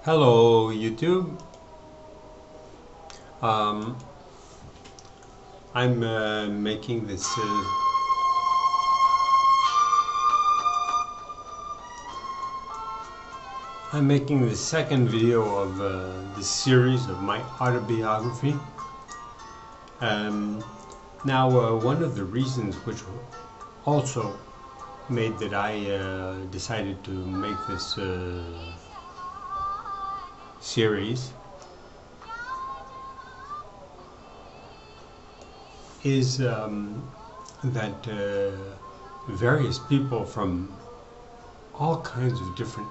Hello YouTube. Um, I'm making this I'm making the second video of this series of my autobiography. Now one of the reasons which also made that I decided to make this series is that various people from all kinds of different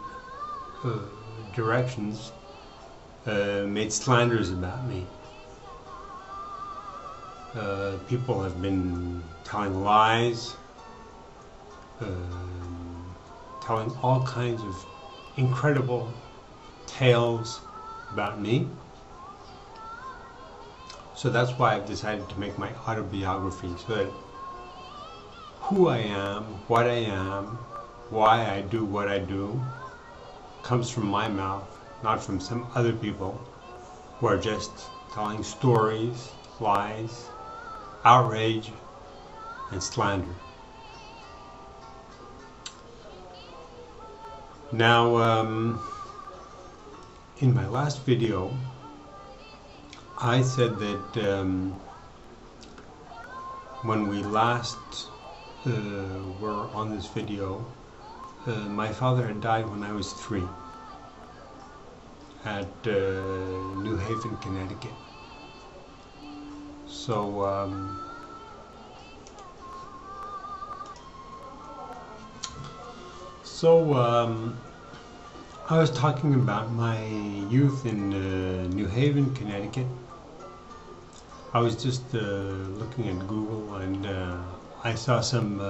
directions made slanders about me. People have been telling lies, telling all kinds of incredible tales about me. So that's why I've decided to make my autobiography, so that who I am, what I am, why I do what I do, comes from my mouth, not from some other people who are just telling stories, lies, outrage, and slander. Now, in my last video, I said that when we last were on this video, my father had died when I was 3 at New Haven, Connecticut. So I was talking about my youth in New Haven, Connecticut. I was just looking at Google, and I saw some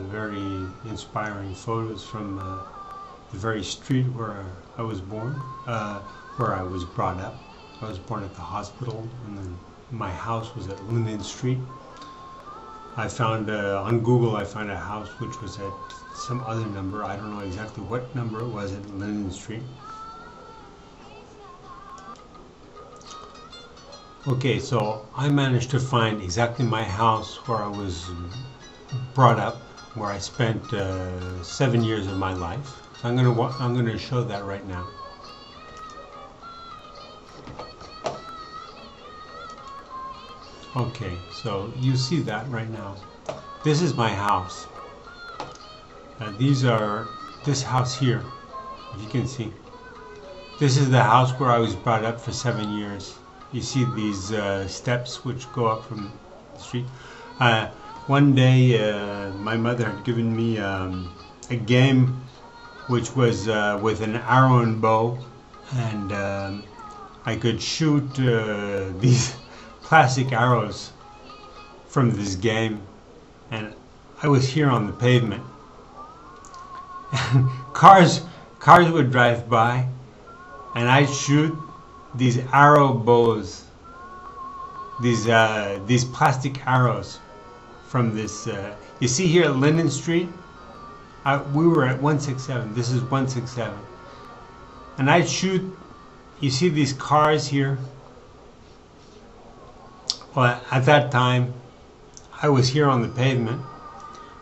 very inspiring photos from the very street where I was born, where I was brought up. I was born at the hospital, and then my house was at Linden Street. I found on Google, I found a house which was at some other number. I don't know exactly what number it was at Linden Street. Okay, so I managed to find exactly my house where I was brought up, where I spent 7 years of my life. So I'm going to show that right now. Okay, so you see that right now. This is my house. This house here, if you can see. This is the house where I was brought up for 7 years. You see these steps which go up from the street. One day my mother had given me a game which was with an arrow and bow, and I could shoot these plastic arrows from this game, and I was here on the pavement. cars would drive by, and I'd shoot these arrow bows, these plastic arrows from this. You see here at Linden Street, we were at 167. This is 167, and I'd shoot. You see these cars here? Well, at that time, I was here on the pavement,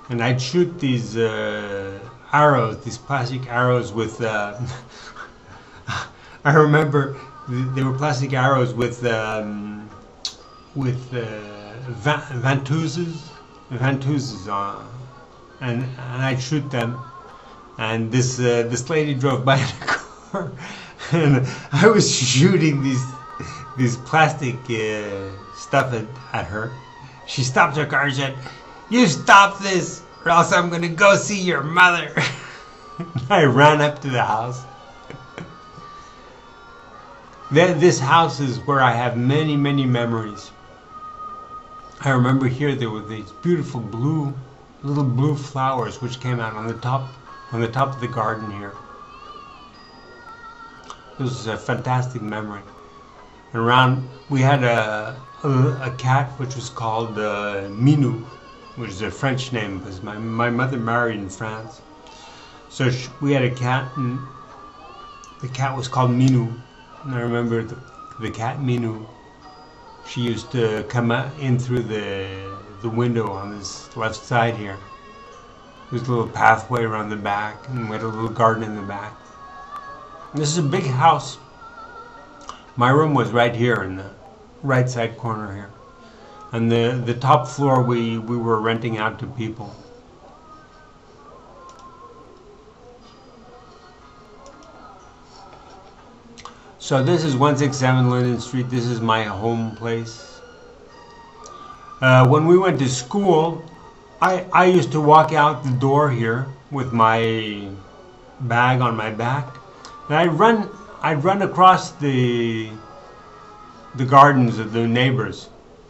and I'd shoot these arrows, these plastic arrows with. I remember they were plastic arrows with ventouses on, and I'd shoot them. And this lady drove by in a car, and I was shooting these plastic stuff at her. She stopped her car and said, "You stop this, or else I'm gonna go see your mother." I ran up to the house. This house is where I have many, many memories. I remember here there were these beautiful little blue flowers which came out on the top of the garden here. This was a fantastic memory. And around, we had a cat which was called Minou, which is a French name because my mother married in France. So we had a cat, and The cat was called Minu. And I remember the cat Minu. She used to come in through the window on this left side here. There's a little pathway around the back, and we had a little garden in the back. And this is a big house. My room was right here in the right side corner here. And the top floor we were renting out to people. So this is 167 Linden Street. This is my home place. When we went to school, I used to walk out the door here with my bag on my back, and I'd run across the gardens of the neighbors.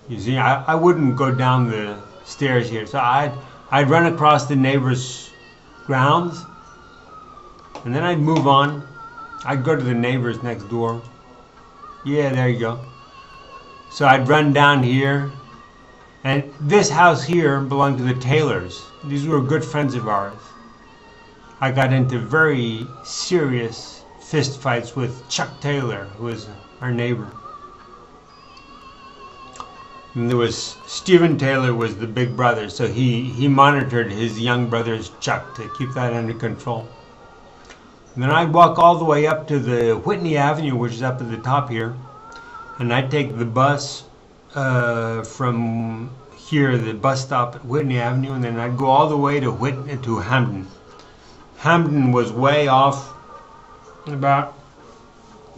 You see, I wouldn't go down the stairs here, so I'd run across the neighbors' grounds, and then I'd move on. I'd go to the neighbors next door. Yeah, there you go. So I'd run down here. And this house here belonged to the Taylors. These were good friends of ours. I got into very serious fist fights with Chuck Taylor, who was our neighbor. And there was Stephen Taylor was the big brother, so he monitored his young brother's Chuck to keep that under control. And then I'd walk all the way up to the Whitney Avenue, which is up at the top here, and I'd take the bus from here, the bus stop at Whitney Avenue, and then I'd go all the way to Hamden. Hamden was way off, about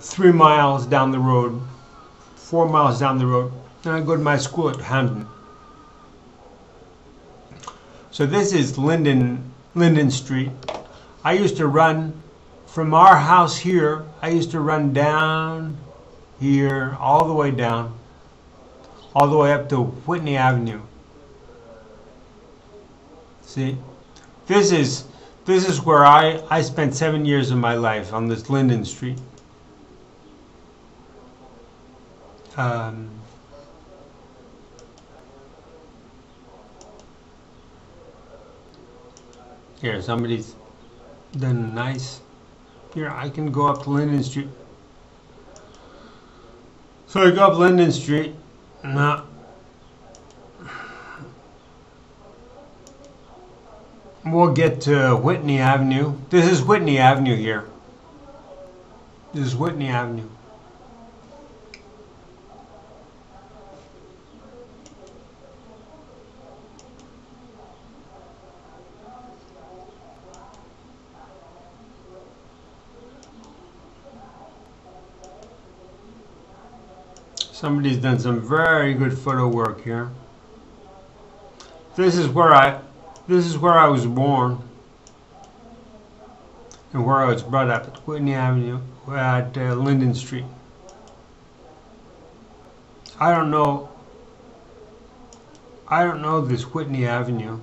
3 miles down the road, 4 miles down the road, and I'd go to my school at Hamden. So this is Linden Street. I used to run from our house here. I used to run down here, all the way down, all the way up to Whitney Avenue. See, this is where I spent 7 years of my life, on this Linden Street. Here, somebody's done nice. Here, I can go up to Linden Street. So I go up Linden Street. Now, we'll get to Whitney Avenue. This is Whitney Avenue here. This is Whitney Avenue. Somebody's done some very good photo work here. This is where I was born and where I was brought up, at Whitney Avenue, at Linden Street. I don't know this Whitney Avenue.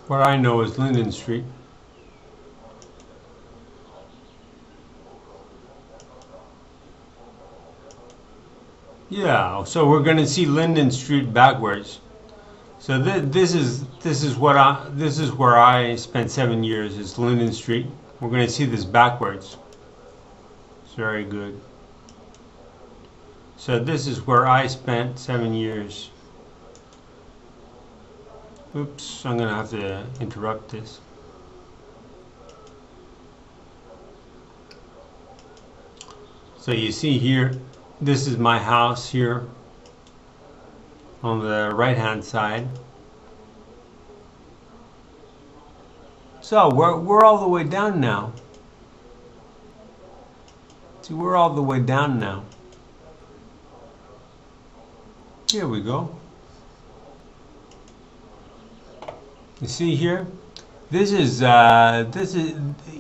What I know is Linden Street. Yeah, so we're going to see Linden Street backwards. So this is where I spent 7 years, is Linden Street. We're going to see this backwards. It's very good. So this is where I spent 7 years. Oops, I'm going to have to interrupt this. So you see here, this is my house here on the right hand side. So we're all the way down now. See, we're all the way down now. Here we go. You see here, this is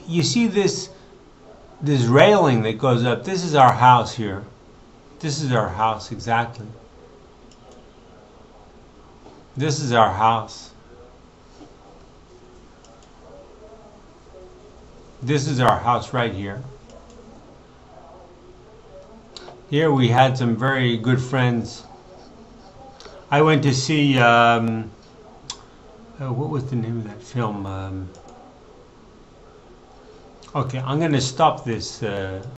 you see this railing that goes up. This is our house here. This is our house exactly. This is our house. This is our house right here. Here we had some very good friends. I went to see, what was the name of that film? Okay, I'm going to stop this